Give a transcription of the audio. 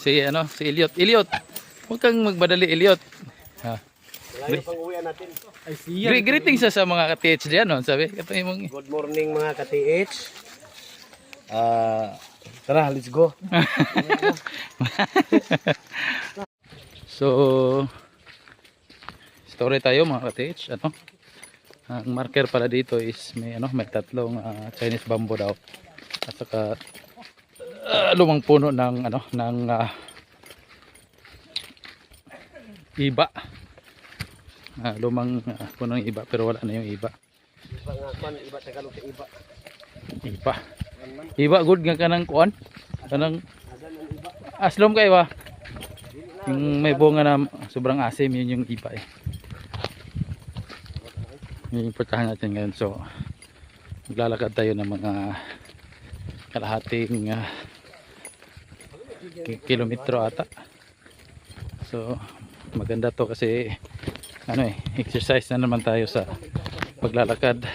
Si Elliot. Elliot, huwag kang magbadali, Elliot. Ha. Layo pang uwian natin. Ay siya. Greetings sa mga ka-TH diyan, no? Sabi, katong imong Good morning mga ka-TH. Tara, let's go. So, story tayo mga ka-TH, ano? Ang marker pala dito is may tatlong Chinese bamboo daw. At saka lumang puno ng iba. Lumang puno ng iba pero wala na yung iba. Iba nga kwan, iba Tagalog sa iba. Iba. Iba good nga kanang kuan. Kanang Adan ang iba. aslom kay ba? Yung may bunga na sobrang asim yun yung iba eh. Yung putahan natin ngayon. So maglalakad tayo ng mga kalahating kilometro ata. So maganda to kasi exercise na naman tayo sa paglalakad.